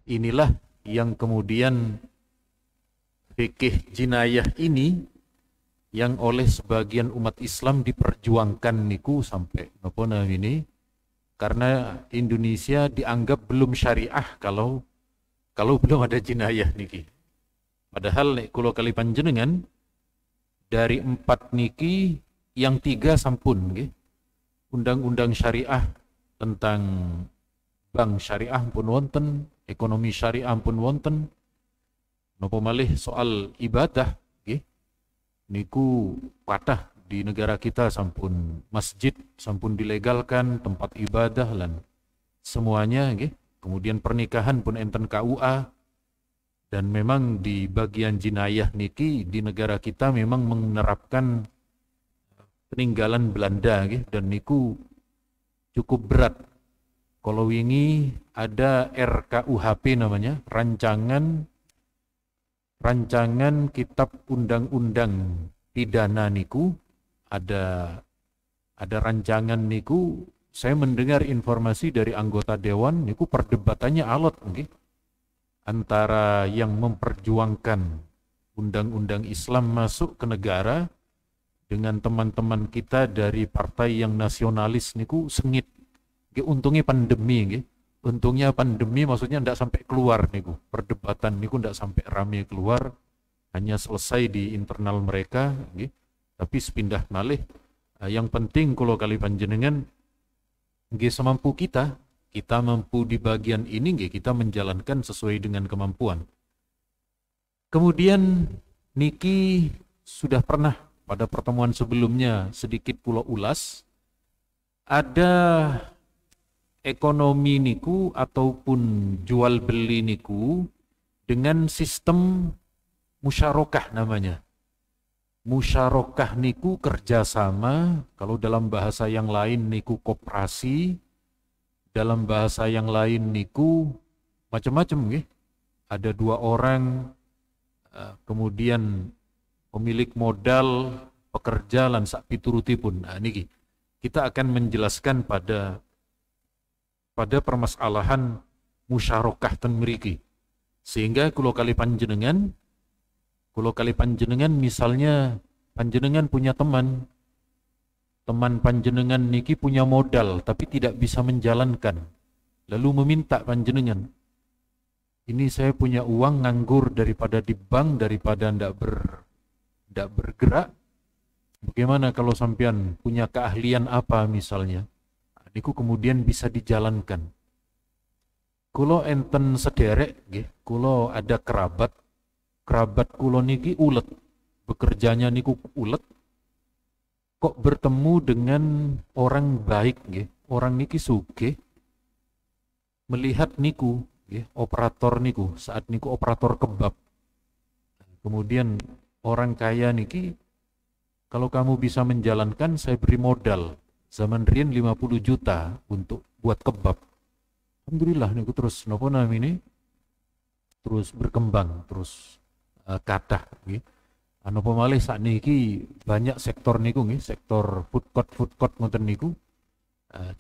inilah yang kemudian fikih jinayah ini yang oleh sebagian umat Islam diperjuangkan niku sampai napa ini, karena Indonesia dianggap belum syariah kalau belum ada jinayah niki. Padahal nek kula kali panjenengan dari 4 niki yang 3 sampun nggih. Undang-undang syariah tentang bank syariah pun wonten, ekonomi syariah pun wonten. Napa malih soal ibadah nggih. Niku kathah di negara kita sampun masjid sampun dilegalkan, tempat ibadah lan semuanya nggih. Kemudian pernikahan pun enten KUA. Dan memang di bagian jinayah niki di negara kita memang menerapkan peninggalan Belanda gitu, dan niku cukup berat. Kalau wingi ada RKUHP namanya, rancangan kitab undang-undang pidana niku, ada rancangan niku. Saya mendengar informasi dari anggota dewan niku perdebatannya alot nggih, antara yang memperjuangkan undang-undang Islam masuk ke negara dengan teman-teman kita dari partai yang nasionalis niku sengit. Untungnya pandemi nggih. Untungnya pandemi maksudnya ndak sampai keluar niku. Perdebatan niku ndak sampai rame keluar, hanya selesai di internal mereka nggih. Tapi sepindah malih yang penting kula kali panjenengan nggih semampu kita mampu di bagian ini nggih, kita menjalankan sesuai dengan kemampuan. Kemudian niki sudah pernah pada pertemuan sebelumnya sedikit pulau ulas, ada ekonomi niku ataupun jual beli niku dengan sistem musyarakah namanya. Musyarakah niku kerjasama, kalau dalam bahasa yang lain niku koperasi, dalam bahasa yang lain niku macam-macam nggih. Ada 2 orang, kemudian pemilik modal, pekerja lan sak piturutipun. Nah niki kita akan menjelaskan pada permasalahan musyarakah ten mriki. Sehingga kula kali panjenengan misalnya panjenengan punya teman panjenengan niki punya modal tapi tidak bisa menjalankan. Lalu meminta panjenengan, ini saya punya uang nganggur daripada di bank, daripada ndak bergerak. Bagaimana kalau sampean punya keahlian apa misalnya? Niku kemudian bisa dijalankan. Kulo enten sederek nggih, kulo ada kerabat kulo niki ulet. Bekerjanya niku ulet. Kok bertemu dengan orang baik nggih, orang niki sugih. Melihat niku nggih, operator niku, saat niku operator kebab. Kemudian orang kaya niki, kalau kamu bisa menjalankan saya beri modal. Zaman riyen 50 juta untuk buat kebab. Alhamdulillah niku terus napa namine terus berkembang, terus kathah nggih. Napa malih sakniki banyak sektor niku nggih, sektor food court ngoten niku.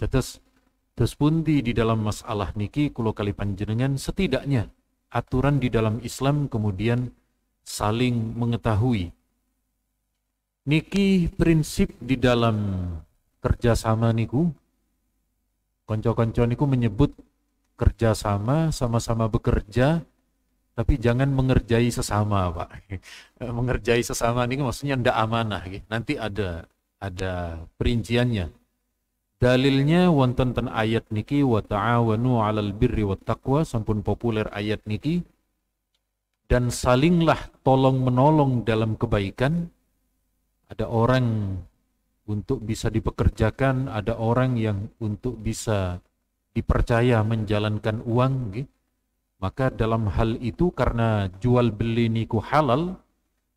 Terus pundi di dalam masalah niki kula kali panjenengan setidaknya aturan di dalam Islam kemudian saling mengetahui. Niki prinsip di dalam kerjasama niku, konco-konco niku menyebut kerjasama, sama-sama bekerja, tapi jangan mengerjai sesama, Pak. Mengerjai sesama niku maksudnya ndak amanah, nanti ada perinciannya. Dalilnya wonten ten ayat niki, wa ta'awanu 'alal birri wat taqwa, sampun populer ayat niki. Dan salinglah tolong menolong dalam kebaikan. Ada orang untuk bisa dipekerjakan, ada orang yang untuk bisa dipercaya menjalankan uang, gitu. Maka dalam hal itu karena jual beli niku halal,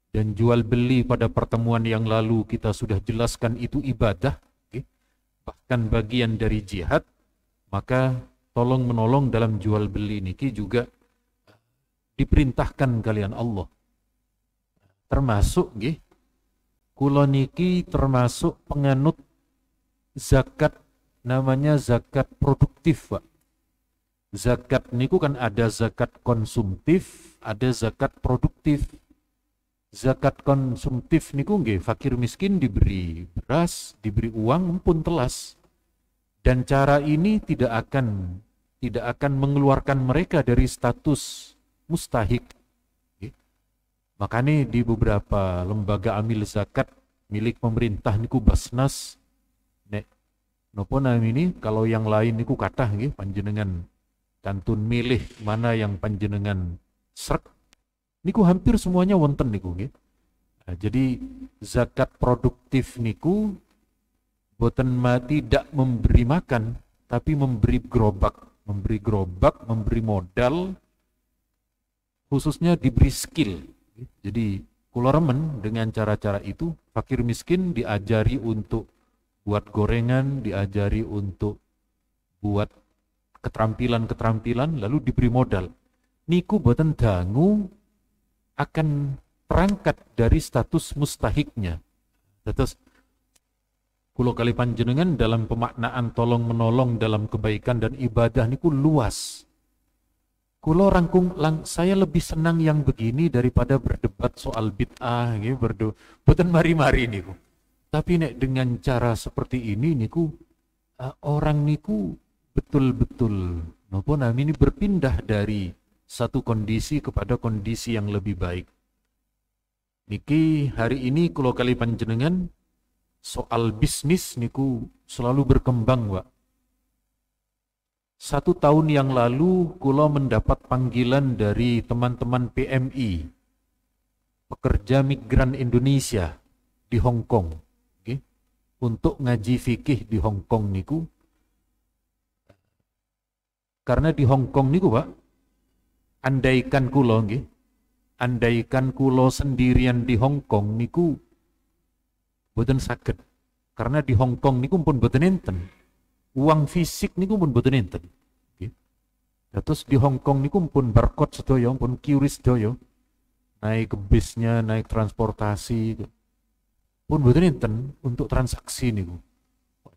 dan jual beli pada pertemuan yang lalu kita sudah jelaskan itu ibadah, gitu. Bahkan bagian dari jihad, maka tolong menolong dalam jual beli niki juga diperintahkan kalian Allah. Termasuk gitu, kula niki termasuk penganut zakat, namanya zakat produktif, Pak. Zakat niku kan ada zakat konsumtif, ada zakat produktif. Zakat konsumtif niku nggih fakir miskin diberi beras, diberi uang pun telas. Dan cara ini tidak akan mengeluarkan mereka dari status mustahik. Makanya di beberapa lembaga amil zakat milik pemerintah niku Basnas nek nopo ini kalau yang lain niku kathah nggih panjenengan kantun milih mana yang panjenengan srek niku hampir semuanya wonten niku nggih. Nah, jadi zakat produktif niku boten tidak memberi makan tapi memberi gerobak, memberi modal, khususnya diberi skill. Jadi kula remen dengan cara-cara itu, fakir miskin diajari untuk buat gorengan, diajari untuk buat keterampilan-keterampilan, lalu diberi modal. Niku boten dangu akan terangkat dari status mustahiknya. Terus kula kali panjenengan dalam pemaknaan tolong menolong dalam kebaikan dan ibadah niku luas. Kulo saya lebih senang yang begini daripada berdebat soal bid'ah, boten mari-mari niku. Tapi nek dengan cara seperti ini niku orang niku betul-betul napa namanya berpindah dari satu kondisi kepada kondisi yang lebih baik. Niki hari ini kulo kali panjenengan soal bisnis niku selalu berkembang, Pak. 1 tahun yang lalu kulo mendapat panggilan dari teman-teman PMI, pekerja migran Indonesia di Hong Kong, untuk ngaji fikih di Hong Kong niku. Karena di Hong Kong niku, Pak, andaikan kulo sendirian di Hong Kong niku boten saged. Karena di Hong Kong niku pun boten enten. Uang fisik niku pun boten enten. Terus di Hong Kong niku pun barcode sedaya, pun QRIS sedaya. Naik ke bisnya, naik transportasi pun boten enten untuk transaksi niku.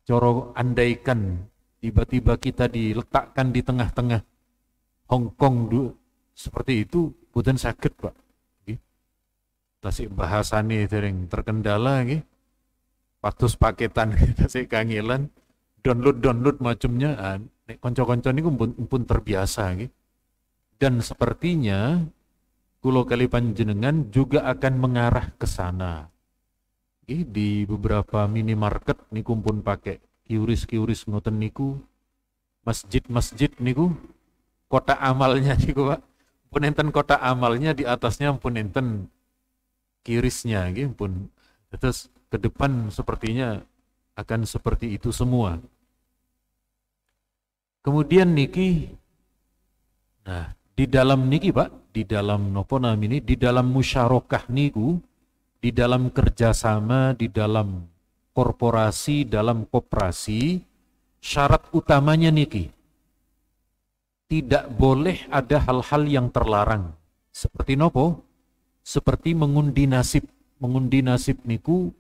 Coro andaikan tiba-tiba kita diletakkan di tengah-tengah Hong Kong seperti itu boten saged, Pak. Tasik bahasane sering terkendala nggih. Patus paketan tasik kangelan. Download macamnya nek kanca-kanca niku pun terbiasa nggih. Dan sepertinya kula kali panjenengan juga akan mengarah ke sana. Di beberapa minimarket niku pun pakai QRIS ngoten niku. Masjid niku kota amalnya niku, Pak. Pun enten kota amalnya, di atasnya pun enten QRIS-nya nggih pun. Terus ke depan sepertinya akan seperti itu semua. Kemudian niki, nah di dalam niki, Pak, di dalam nopo namini, di dalam musyarakah niku, di dalam kerjasama, di dalam korporasi, dalam koperasi, syarat utamanya niki, tidak boleh ada hal-hal yang terlarang. Seperti nopo? Seperti mengundi nasib. Mengundi nasib niku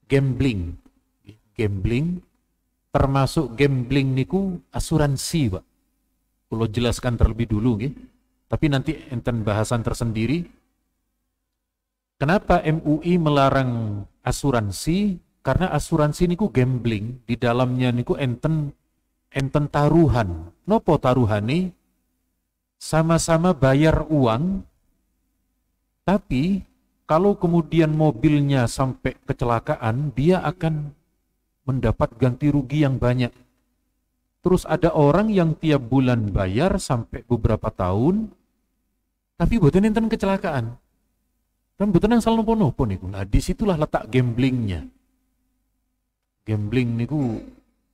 gambling. Termasuk gambling niku asuransi, Pak. Kalau jelaskan terlebih dulu nggih. Tapi nanti enten bahasan tersendiri. Kenapa MUI melarang asuransi? Karena asuransi niku gambling, di dalamnya niku enten taruhan. Nopo taruhane? Sama-sama bayar uang, tapi kalau kemudian mobilnya sampai kecelakaan, dia akan mendapat ganti rugi yang banyak. Terus ada orang yang tiap bulan bayar sampai beberapa tahun, tapi boten enten kecelakaan. Dan boten yang salah nopo-nopo niku. Nah, disitulah letak gamblingnya. Gambling niku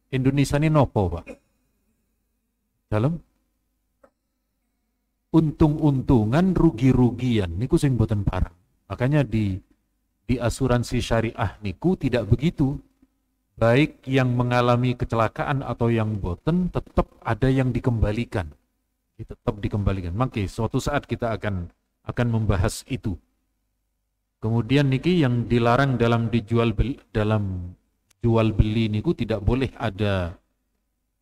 Indonesia ini nopo, Pak? Dalam untung-untungan, rugi-rugian niku sing boten parang. Makanya di asuransi syariah niku tidak begitu. Baik yang mengalami kecelakaan atau yang boten, tetap ada yang dikembalikan. Tetap dikembalikan. Maka suatu saat kita akan membahas itu. Kemudian niki yang dilarang dalam jual beli niku tidak boleh ada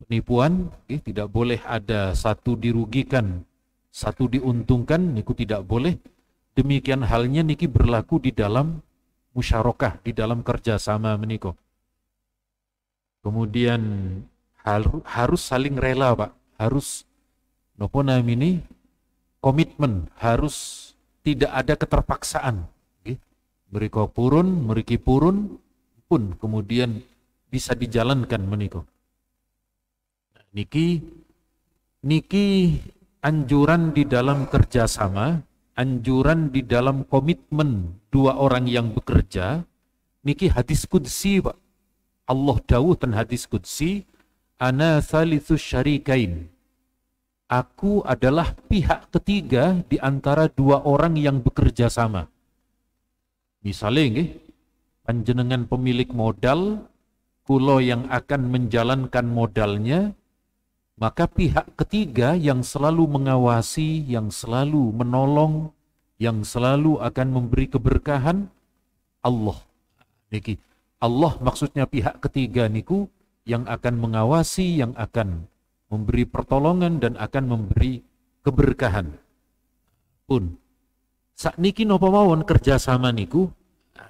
penipuan, tidak boleh ada satu dirugikan, satu diuntungkan, niku tidak boleh. Demikian halnya niki berlaku di dalam musyarakah, di dalam kerjasama meniko. Kemudian harus saling rela, Pak. Harus nopo namini komitmen, harus tidak ada keterpaksaan. Mereka purun, mereka purun pun kemudian bisa dijalankan meniko. Niki anjuran di dalam kerjasama, anjuran di dalam komitmen dua orang yang bekerja, niki hadis qudsi, Pak. Allah dawuh dan hadis qudsi, ana thalitsus syarikain. Aku adalah pihak ketiga di antara dua orang yang bekerja sama. Misalnya nggih, panjenengan pemilik modal, kulo yang akan menjalankan modalnya, maka pihak ketiga yang selalu mengawasi, yang selalu menolong, yang selalu akan memberi keberkahan, Allah. Niki, Allah maksudnya pihak ketiga niku yang akan mengawasi, yang akan memberi pertolongan dan akan memberi keberkahan. Pun sakniki napa mawon kerjasama niku,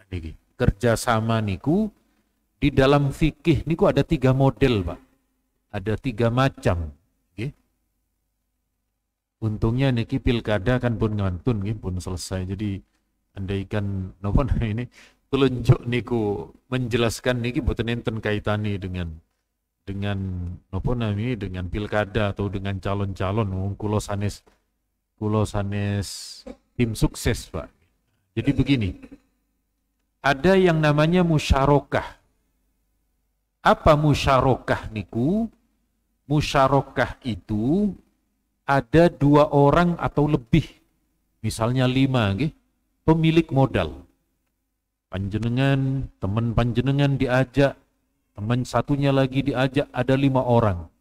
niki kerjasama niku di dalam fikih niku ada 3 model, Pak. Ada 3 macam. Okay. Untungnya niki pilkada kan pun ngantun, pun selesai. Jadi andaikan napa ini telunjuk niku menjelaskan niki boten enten kaitane dengan napa nami dengan pilkada atau dengan calon-calon. Kulo sanes tim sukses, Pak. Jadi begini, ada yang namanya musyarakah. Apa musyarakah niku? Musyarakah itu ada 2 orang atau lebih, misalnya 5, pemilik modal. Panjenengan, teman panjenengan diajak, teman satunya lagi diajak, ada 5 orang.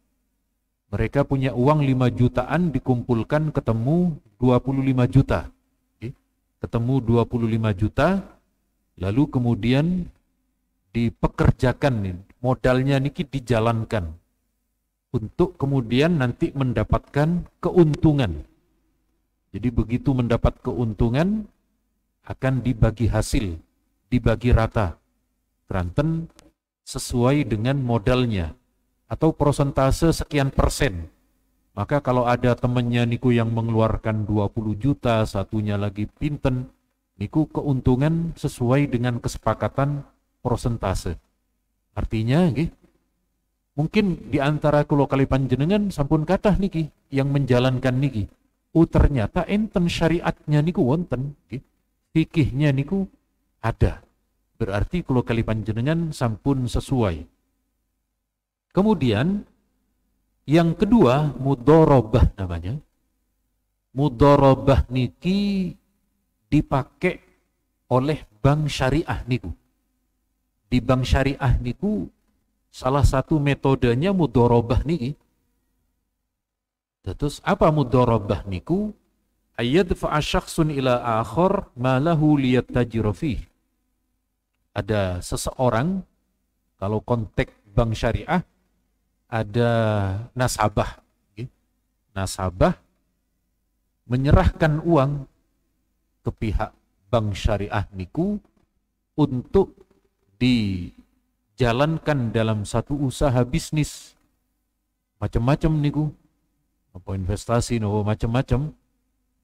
Mereka punya uang 5 jutaan, dikumpulkan ketemu 25 juta. Ketemu 25 juta, lalu kemudian dipekerjakan, modalnya niki dijalankan untuk kemudian nanti mendapatkan keuntungan. Jadi begitu mendapat keuntungan akan dibagi hasil, dibagi rata, keranten sesuai dengan modalnya atau persentase sekian persen. Maka kalau ada temannya niku yang mengeluarkan 20 juta, satunya lagi pinten, niku keuntungan sesuai dengan kesepakatan persentase. Artinya mungkin di antara kulo kali panjenengan sampun kathah niki yang menjalankan niki. Ternyata enten syariatnya niku wonten, fikihnya niku ada. Berarti kulo kali panjenengan sampun sesuai. Kemudian yang kedua mudharabah namanya. Mudharabah niki dipakai oleh bank syariah niku. Di bank syariah niku salah satu metodenya mudharabah niki. Terus apa mudharabah niku? Ayyadfa'a syakhsun ila akhar ma lahu liyattajiru fih. Ada seseorang, kalau konteks bank syariah ada nasabah. Nasabah menyerahkan uang ke pihak bank syariah niku untuk dijalankan dalam satu usaha bisnis macam-macam niku, apa investasi no macam-macam.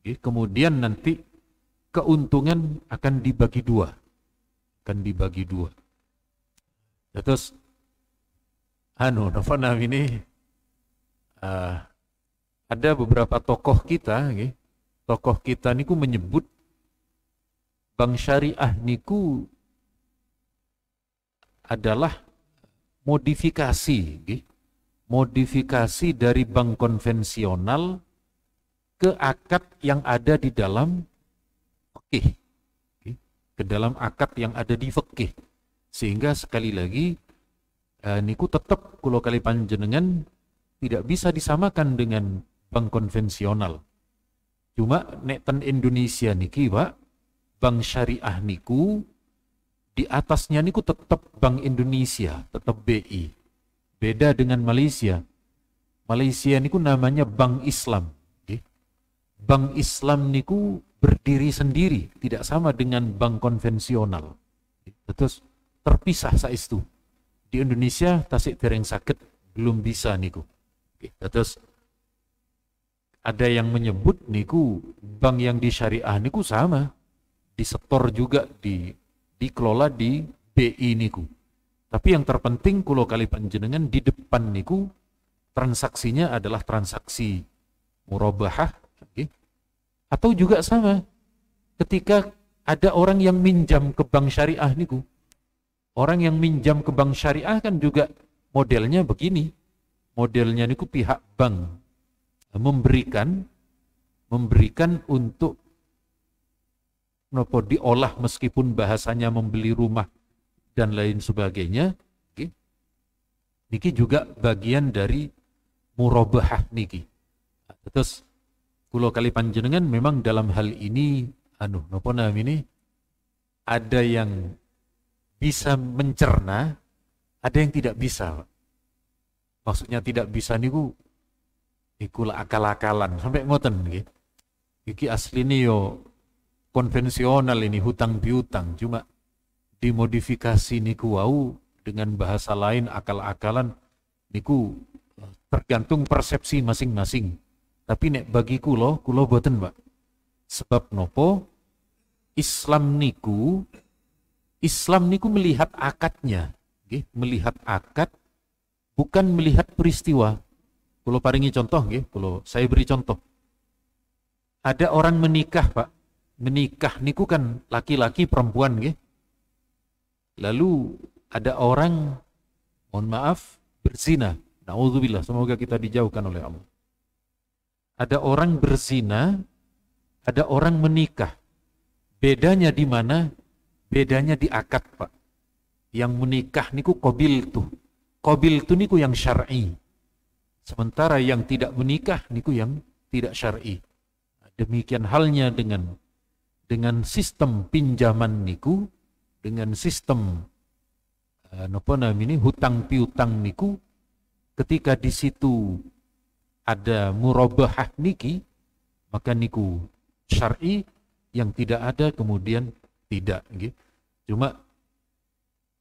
Kemudian nanti keuntungan akan dibagi dua, terus ini ada beberapa tokoh kita niku menyebut bank syariah niku adalah modifikasi dari bank konvensional ke akad yang ada di dalam fikih, ke dalam akad yang ada di fikih. Sehingga sekali lagi niku tetap kulo kali panjenengan tidak bisa disamakan dengan bank konvensional. Cuma nek ten Indonesia niki, Pak, bank syariah niku di atasnya niku tetap Bank Indonesia, tetap BI. Beda dengan Malaysia. Malaysia niku namanya Bank Islam. Bank Islam niku berdiri sendiri, tidak sama dengan bank konvensional. Terus terpisah saestu. Di Indonesia tasik dereng sakit, belum bisa niku. Terus ada yang menyebut niku bank yang di syariah niku sama, disetor juga, dikelola di BI niku. Tapi yang terpenting kulo kali panjenengan di depan niku transaksinya adalah transaksi murabahah, atau juga sama ketika ada orang yang minjam ke bank syariah niku. Orang yang minjam ke bank syariah kan juga modelnya begini. Modelnya niku pihak bank memberikan untuk nopo diolah meskipun bahasanya membeli rumah dan lain sebagainya. Niki juga bagian dari murabahah niki. Terus kulo kali panjenengan memang dalam hal ini nopo namanya, ada yang bisa mencerna, ada yang tidak bisa. Maksudnya tidak bisa niku lah akal-akalan sampai ngoten nggih. Iki asline yo konvensional ini, hutang piutang, cuma dimodifikasi niku wau dengan bahasa lain, akal-akalan niku tergantung persepsi masing-masing. Tapi nek bagi kulo boten, Pak. Sebab nopo? Islam niku melihat akadnya, nggih, melihat akad, bukan melihat peristiwa. Kulo paringi contoh nggih, saya beri contoh. Ada orang menikah, Pak. Menikah niku kan laki-laki perempuan nggih. Lalu ada orang, mohon maaf, berzina. Nauzubillah, semoga kita dijauhkan oleh Allah. Ada orang berzina, ada orang menikah. Bedanya di mana? Bedanya di akad, Pak. Yang menikah niku qabil tuh niku yang syar'i. Sementara yang tidak menikah niku yang tidak syar'i. Demikian halnya dengan sistem pinjaman niku, dengan sistem hutang piutang niku, ketika di situ ada murabahah niki, maka niku syar'i, yang tidak ada kemudian tidak gitu. Cuma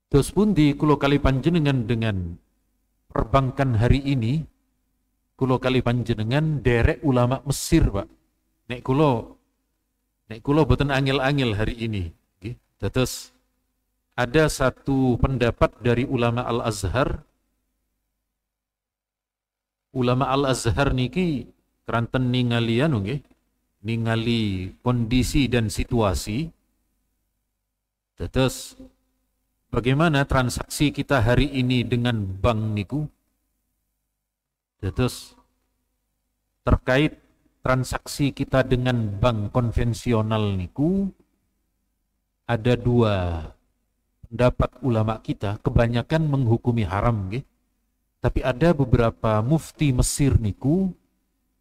terus pun di kulo kali panjenengan dengan perbankan hari ini, kulo kali panjenengan derek ulama Mesir, Pak. Nek kulo boten angel-angel hari ini gitu. Terus ada satu pendapat dari ulama Al-Azhar. Ulama Al-Azhar niki keranten ningali kondisi dan situasi. Terus bagaimana transaksi kita hari ini dengan bank niku? Terus terkait transaksi kita dengan bank konvensional niku, ada dua pendapat ulama kita, kebanyakan menghukumi haram nggih. Tapi ada beberapa mufti Mesir niku,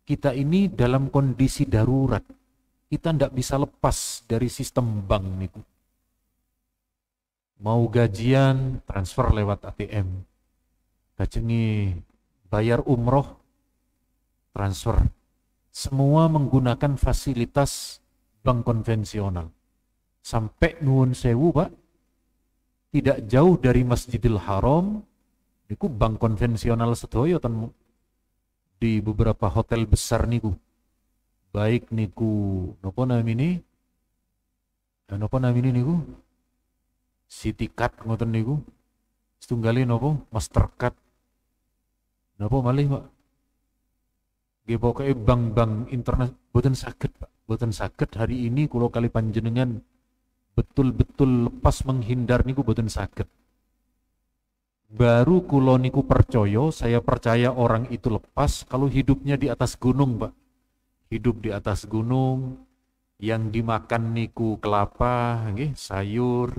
kita ini dalam kondisi darurat. Kita ndak bisa lepas dari sistem bank niku. Mau gajian, transfer lewat ATM. Kacengi bayar umroh, transfer. Semua menggunakan fasilitas bank konvensional. Sampai nuwun sewu, Pak, tidak jauh dari Masjidil Haram, niku bank konvensional sedaya ten di beberapa hotel besar niku. Baik niku napa namine niku Citicut ngoten niku. Setunggalé napa Mastercard. Napa malih, Pak? Nggih pokoke bank-bank internet boten saged, Pak. Boten saged hari ini kula kali panjenengan betul-betul lepas menghindar niku boten saged. Baru kulo niku percaya, saya percaya orang itu lepas kalau hidupnya di atas gunung, Pak. Hidup di atas gunung, yang dimakan niku kelapa, nggih, sayur.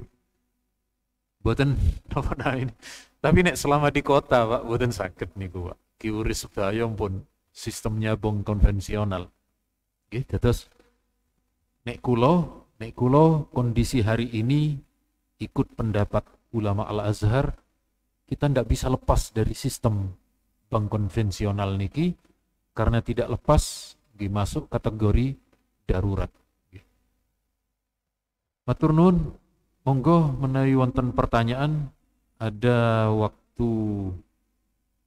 Boten apa ini. Tapi nek selama di kota, Pak, boten saged niku, Pak. Kiuris sedaya pun sistemnya bank konvensional. Nggih, terus nek kulo kondisi hari ini ikut pendapat ulama Al-Azhar, kita tidak bisa lepas dari sistem bank konvensional niki karena tidak lepas dimasuk kategori darurat. Matur nuwun, monggo menawi wonten pertanyaan, ada waktu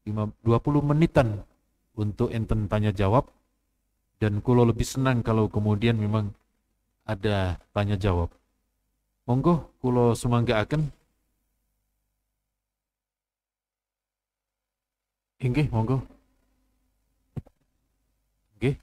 20 menitan untuk enten tanya jawab, dan kulo lebih senang kalau kemudian memang ada tanya jawab. Monggo kulo sumanggaaken. Inggih, monggo. Nggih.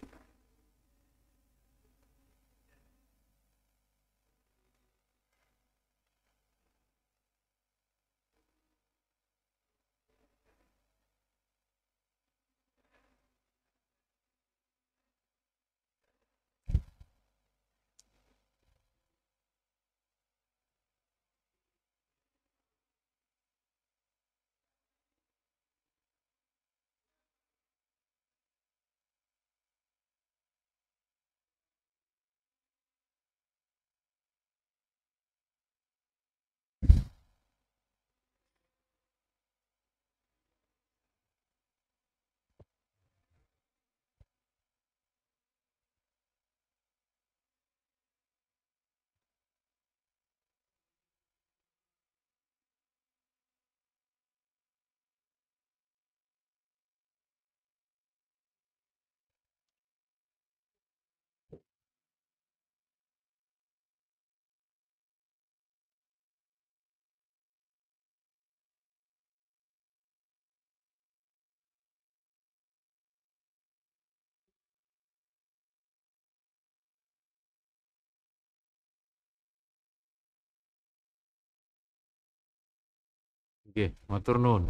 Nggih, matur nuwun.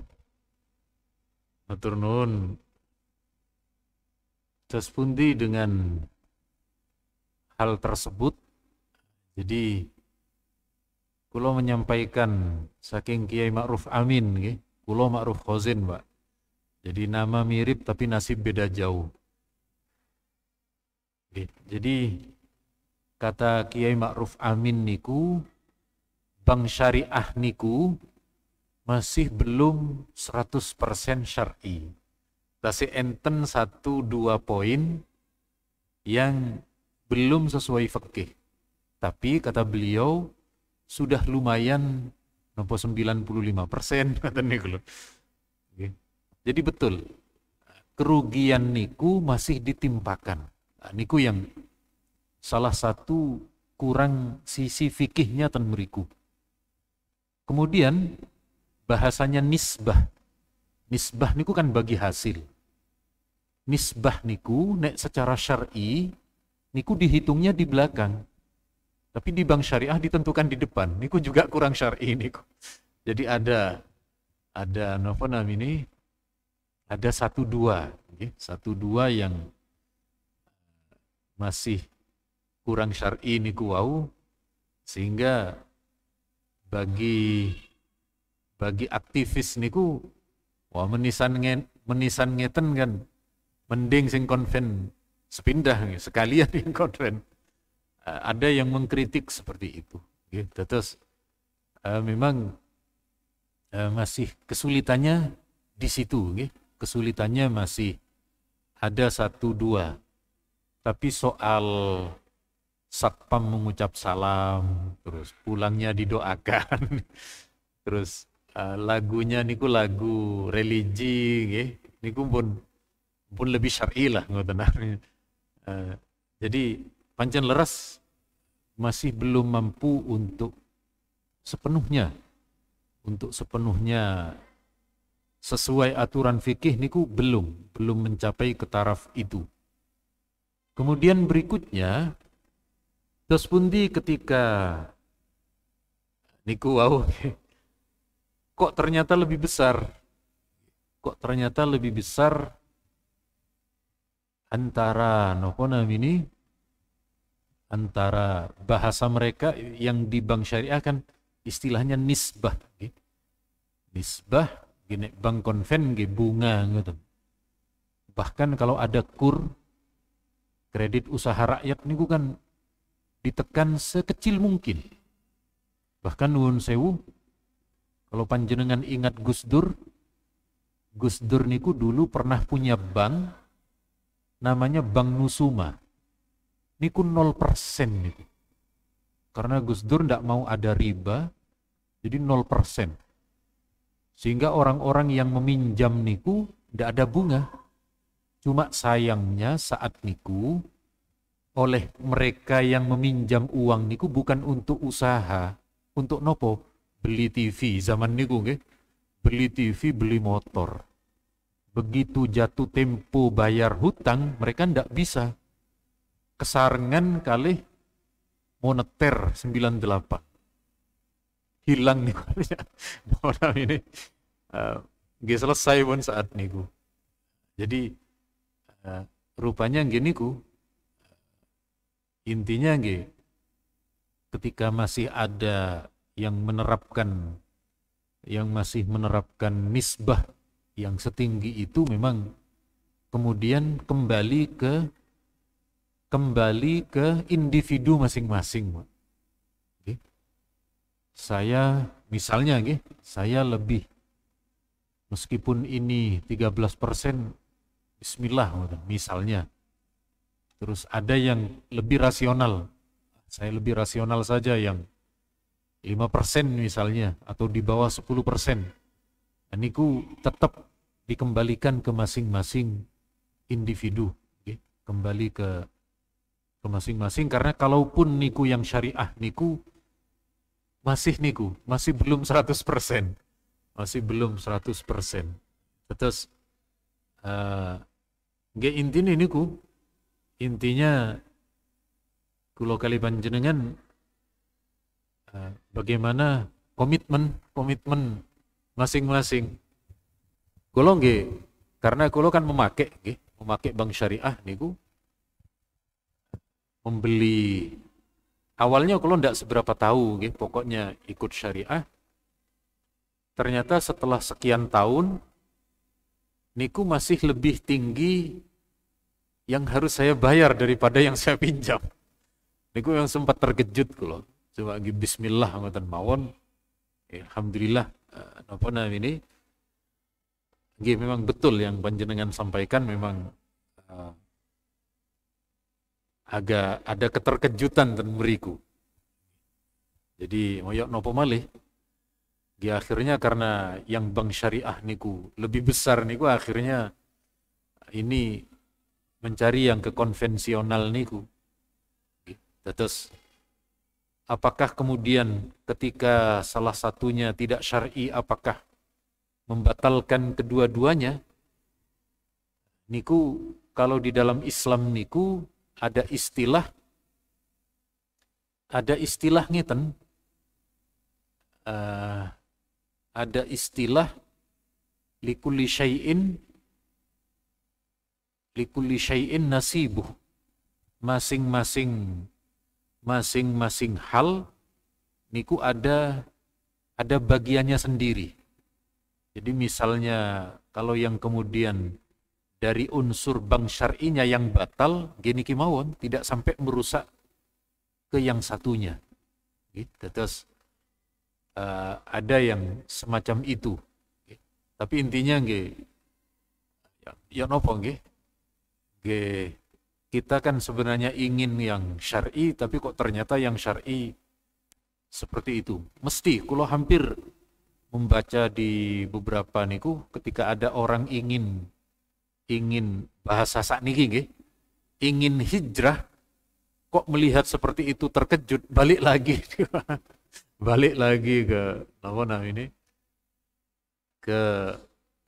Matur nuwun. Terus pundi dengan hal tersebut? Jadi kulo menyampaikan saking Kiai Ma'ruf Amin nggih, kulo Ma'ruf Khozin, Pak. Jadi nama mirip tapi nasib beda jauh. Nggih. Jadi kata Kiai Ma'ruf Amin niku, bank syariah niku masih belum 100% syar'i. Tasih enten 1-2 poin yang belum sesuai fikih. Tapi kata beliau sudah lumayan nopo 95% kata niku lho. Jadi betul, kerugian niku masih ditimpakan. Nah, niku yang salah satu kurang sisi fikihnya ten mriku. Kemudian bahasanya nisbah. Nisbah niku kan bagi hasil. Nisbah niku nek secara syar'i niku dihitungnya di belakang. Tapi di bank syariah ditentukan di depan. Niku juga kurang syar'i niku. Jadi ada napa namanya? Ada 1-2, okay? 1-2 yang masih kurang syar'i niku wau, sehingga bagi aktivis niku wah menisan ngeten kan mending sing konven sepindah sekalian yang konven. Ada yang mengkritik seperti itu, gitu. Terus memang masih kesulitannya di situ, gitu. Kesulitannya masih ada 1-2. Tapi soal satpam mengucap salam, terus pulangnya didoakan, terus lagunya niku lagu religi, niku pun lebih syar'i lah ngoten. Jadi pancen leres masih belum mampu untuk sepenuhnya sesuai aturan fikih niku belum mencapai ke taraf itu. Kemudian berikutnya terus pundi ketika niku wau kok ternyata lebih besar antara nopo namini antara bahasa mereka yang di bank syariah kan istilahnya nisbah, nisbah gini bank konven gini bunga gitu. Bahkan kalau ada kredit usaha rakyat niku kan ditekan sekecil mungkin. Bahkan nuwun sewu, kalau panjenengan ingat Gus Dur, Gus Dur niku dulu pernah punya bank namanya Bank Nusuma. Niku 0% niku. Karena Gus Dur ndak mau ada riba, jadi 0%. Sehingga orang-orang yang meminjam niku ndak ada bunga. Cuma sayangnya saat niku oleh mereka yang meminjam uang niku bukan untuk usaha, untuk nopo? Beli TV zaman niku nggih. Beli TV, beli motor. Begitu jatuh tempo bayar hutang, mereka ndak bisa. Kesarengan kali moneter 98. Hilang nih orang ini. Nggih selesai pun saat niku. Jadi rupanya gini ku, intinya nggih, ketika masih ada yang masih menerapkan nisbah yang setinggi itu, memang kemudian kembali ke individu masing-masing. Okay. Saya misalnya saya lebih, meskipun ini 13%, bismillah misalnya. Terus ada yang lebih rasional. Saya lebih rasional saja, yang 5% misalnya, atau di bawah 10%. Dan itu tetap dikembalikan ke masing-masing individu. Kembali ke masing-masing, karena kalaupun niku yang syariah niku masih belum 100%. Masih belum 100%. Terus intinya kulo kali panjenengan bagaimana komitmen masing-masing. Kulo karena kulo kan memakai bank syariah niku, membeli, awalnya kulo ndak seberapa tahu pokoknya ikut syariah. Ternyata setelah sekian tahun niku masih lebih tinggi yang harus saya bayar daripada yang saya pinjam. Niku yang sempat terkejut kulo. Coba bismillah ngoten mawon. Alhamdulillah napa ini. Nggih, memang betul yang panjenengan sampaikan, memang agak ada keterkejutan dan beriku. Jadi moyok nopo malih. Di akhirnya karena yang bank syariah niku lebih besar niku, akhirnya ini mencari yang kekonvensional niku. Terus apakah kemudian ketika salah satunya tidak syar'i, apakah membatalkan kedua-duanya? Niku kalau di dalam Islam niku ada istilah ngeten, ada istilah likulli syai'in nasibuh. Masing-masing hal niku ada bagiannya sendiri. Jadi misalnya kalau yang kemudian dari unsur bank syar'inya yang batal, gini kimawon, tidak sampai merusak ke yang satunya. Gitu. Terus ada yang semacam itu. Tapi intinya ya nopo kita kan sebenarnya ingin yang syar'i, tapi kok ternyata yang syar'i seperti itu. Mesti kulo hampir membaca di beberapa niku, ketika ada orang ingin bahasa sakniki ingin hijrah, kok melihat seperti itu terkejut, balik lagi ke apa namanya, ke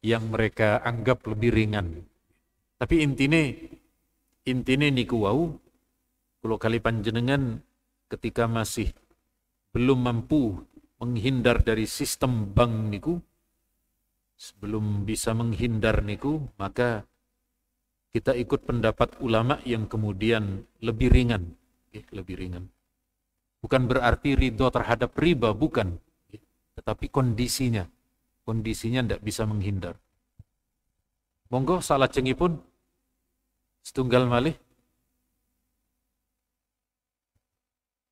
yang mereka anggap lebih ringan. Tapi intine niku wau, kalau kali panjenengan ketika masih belum mampu menghindar dari sistem bank niku, sebelum bisa menghindar niku, maka kita ikut pendapat ulama yang kemudian lebih ringan. Bukan berarti ridho terhadap riba, bukan. Tetapi kondisinya tidak bisa menghindar. Monggo salah cengipun setunggal malih.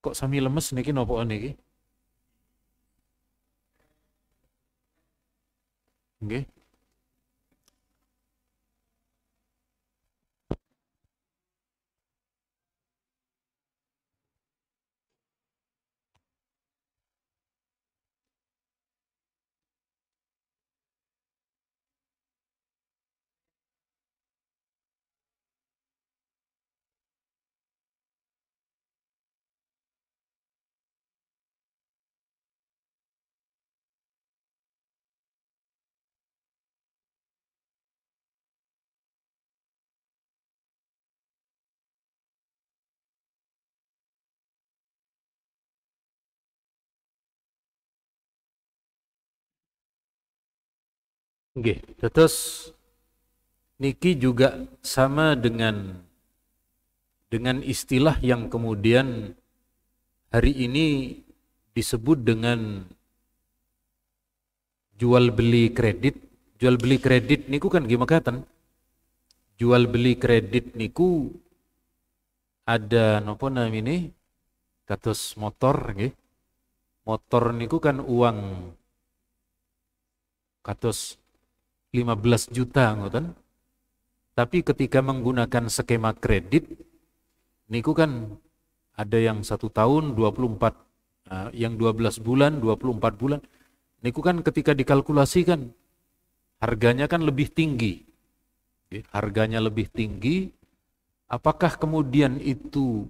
Kok sami lemes niki nopo niki? Nggih. Nggih, terus niki juga sama dengan istilah yang kemudian hari ini disebut dengan jual beli kredit. Jual beli kredit niku kan gimana katan? Jual beli kredit niku ada nopo namine kados motor nggih. Motor niku kan uang kados 15 juta ngoten. Tapi ketika menggunakan skema kredit niku kan ada yang 1 tahun 24, yang 12 bulan, 24 bulan. Niku kan ketika dikalkulasikan harganya kan lebih tinggi. Harganya lebih tinggi. Apakah kemudian itu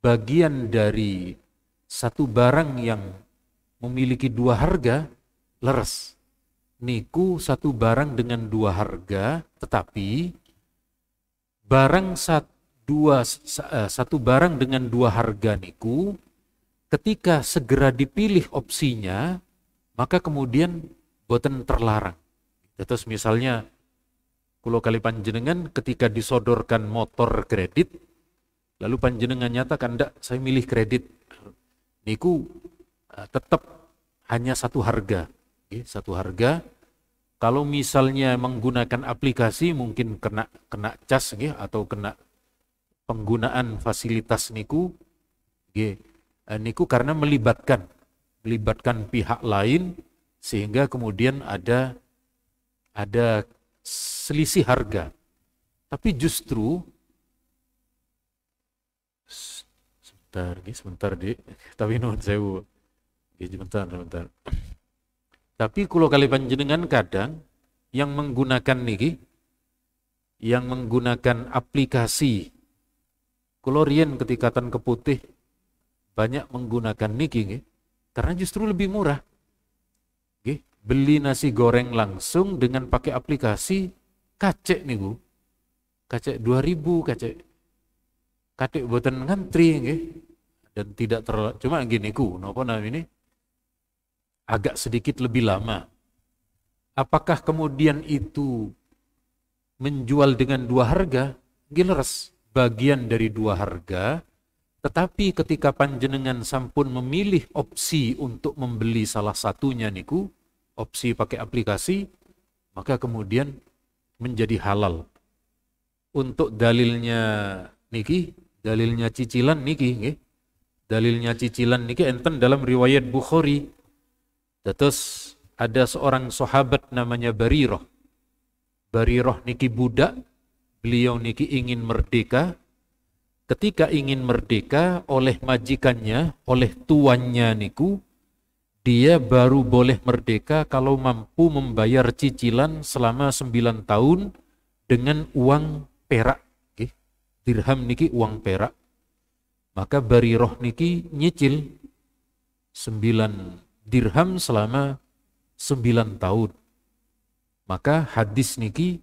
bagian dari satu barang yang memiliki dua harga? Leres. Niku satu barang dengan dua harga, tetapi satu barang dengan dua harga niku ketika segera dipilih opsinya, maka kemudian boten terlarang. Terus misalnya kulo kali panjenengan ketika disodorkan motor kredit, lalu panjenengan nyatakan ndak saya milih kredit, niku tetap hanya satu harga, satu harga. Kalau misalnya menggunakan aplikasi mungkin kena cas atau kena penggunaan fasilitas niku, niku karena melibatkan pihak lain sehingga kemudian ada selisih harga. Tapi justru sebentar Dik. Tapi nuwun sewu. Sebentar. Tapi kalau kali panjenengan kadang yang menggunakan aplikasi, kalau riyen ketika tan keputih banyak menggunakan niki, karena justru lebih murah. Beli nasi goreng langsung dengan pakai aplikasi, kacek niku, kacek 2.000, kacek boten ngantri, dan tidak cuma gini napa namanya agak sedikit lebih lama. Apakah kemudian itu menjual dengan dua harga? Gileres, bagian dari dua harga, tetapi ketika panjenengan sampun memilih opsi untuk membeli salah satunya niku, opsi pakai aplikasi, maka kemudian menjadi halal. Untuk dalilnya cicilan niki, dalilnya cicilan niki enten dalam riwayat Bukhari. Terus ada seorang sahabat namanya Barirah. Barirah niki budak, beliau niki ingin merdeka. Ketika ingin merdeka oleh majikannya, oleh tuannya niku, dia baru boleh merdeka kalau mampu membayar cicilan selama 9 tahun dengan uang perak. Dirham niki uang perak. Maka Barirah niki nyicil 9 dirham selama 9 tahun. Maka hadis niki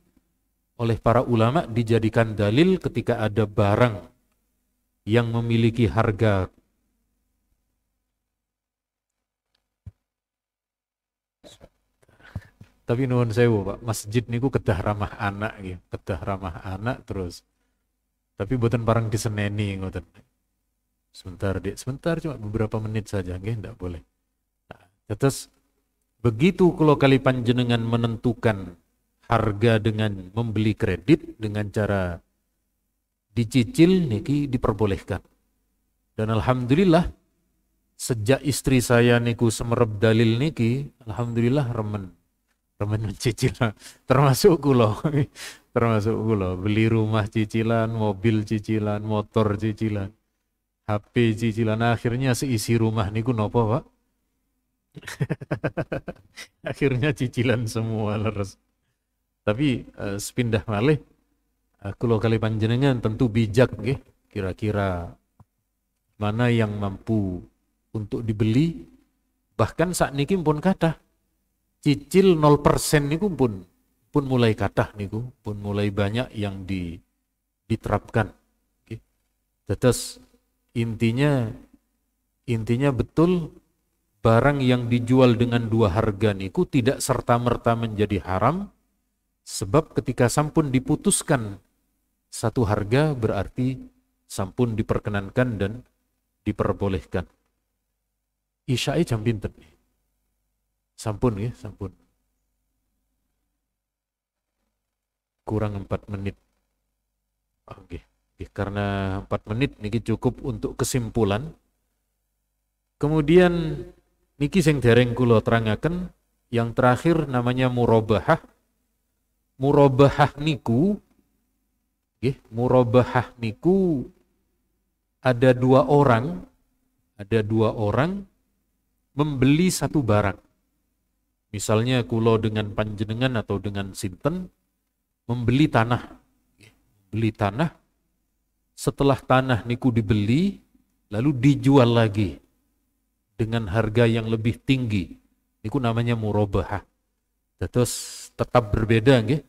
oleh para ulama dijadikan dalil ketika ada barang yang memiliki harga tapi nuwun sewu Pak, masjid niku kedah ramah anak gitu, kedah ramah anak terus. Tapi boten parang diseneni ngoten. Sebentar Dik, sebentar cuma beberapa menit saja nggih, ndak boleh. Terus begitu kalau kali panjenengan menentukan harga dengan membeli kredit dengan cara dicicil niki diperbolehkan. Dan alhamdulillah sejak istri saya niku semerep dalil niki, alhamdulillah remen mencicil termasuk kula beli rumah cicilan, mobil cicilan, motor cicilan, HP cicilan, akhirnya seisi rumah niku nopo Pak? Akhirnya cicilan semua leres. Tapi sepindah malih kula kali panjenengan tentu bijak nggih, kira-kira mana yang mampu untuk dibeli. Bahkan saat niki pun kathah cicil 0% niku pun mulai kathah niku, pun mulai banyak yang diterapkan. Terus intinya betul barang yang dijual dengan dua harga niku tidak serta-merta menjadi haram, sebab ketika sampun diputuskan satu harga berarti sampun diperkenankan dan diperbolehkan. Isya'i jam pinten nih? Sampun ya, sampun. Kurang 4 menit. Oke. Karena 4 menit niki cukup untuk kesimpulan. Kemudian niki sing dereng kula terangaken, yang terakhir namanya murabahah. Murabahah niku ada dua orang membeli satu barang. Misalnya kulo dengan panjenengan atau dengan sinten membeli tanah. Beli tanah, setelah tanah niku dibeli, lalu dijual lagi dengan harga yang lebih tinggi. Niku namanya murabahah. Terus tetap berbeda nggih.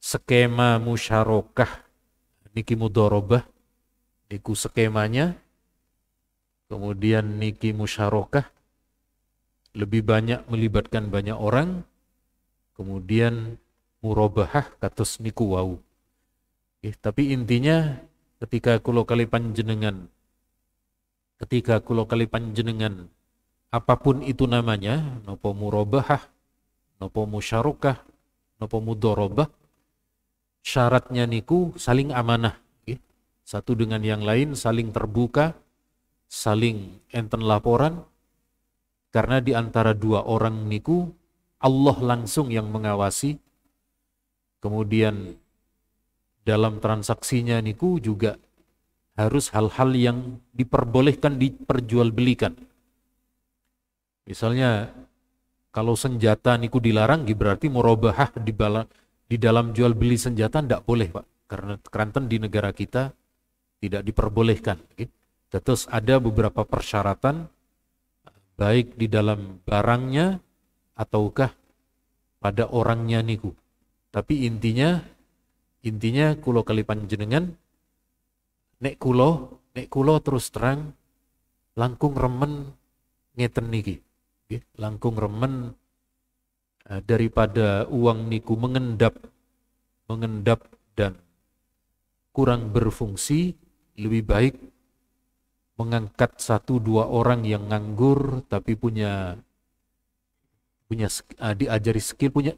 Skema musyarakah niki mudharabah niku skemanya. Kemudian niki musyarakah lebih banyak melibatkan banyak orang. Kemudian murabahah kados niku wau. Tapi intinya ketika kulo kali panjenengan apapun itu namanya, nopo murabahah, nopo musyarakah, nopo mudharabah, syaratnya niku saling amanah, satu dengan yang lain saling terbuka, saling enten laporan, karena di antara dua orang niku Allah langsung yang mengawasi. Kemudian dalam transaksinya niku juga harus hal-hal yang diperbolehkan diperjualbelikan. Misalnya kalau senjata niku dilarang, berarti murabahah di dalam jual beli senjata tidak boleh, Pak. Karena keranten di negara kita tidak diperbolehkan. Terus ada beberapa persyaratan baik di dalam barangnya ataukah pada orangnya niku. Tapi intinya kulo kali panjenengan nek kulo terus terang langkung remen ngeten niki. Langkung remen daripada uang niku mengendap dan kurang berfungsi, lebih baik mengangkat 1-2 orang yang nganggur tapi punya diajari skill, punya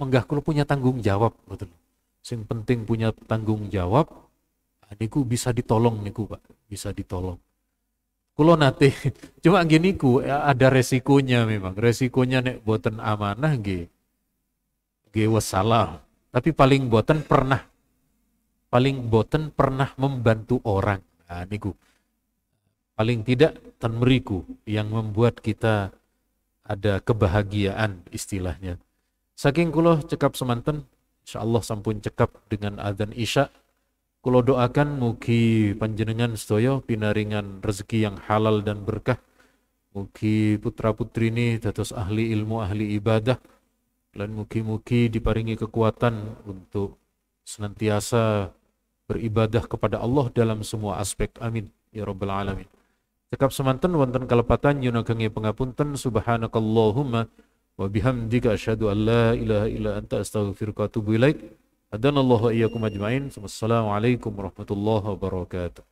menggah kulo punya tanggung jawab, betul. Sing penting punya tanggung jawab, niku bisa ditolong niku, Pak, bisa ditolong. Kulo nate cuma gini ku ada resikonya, memang resikonya nek boten amanah nggih wassalam. Tapi paling boten pernah membantu orang. Nah, niku paling tidak ten meriku yang membuat kita ada kebahagiaan istilahnya. Saking kulo cekap semanten, insyaallah sampun cekap dengan adzan isya. Kulo doakan mugi panjenengan sedaya pinaringan rezeki yang halal dan berkah. Mugi putra-putri ini dados ahli ilmu, ahli ibadah. Dan mugi-mugi diparingi kekuatan untuk senantiasa beribadah kepada Allah dalam semua aspek. Amin ya rabbal alamin. Cekap semanten wonten kalepatan yunakengi pangapunten, subhanakallahumma wa bihamdika asyhadu an la ilaha illa anta astaghfiruka wa atubu ilaik. Adanallahu wa iyyakum ajmain. Wassalamualaikum warahmatullahi wabarakatuh.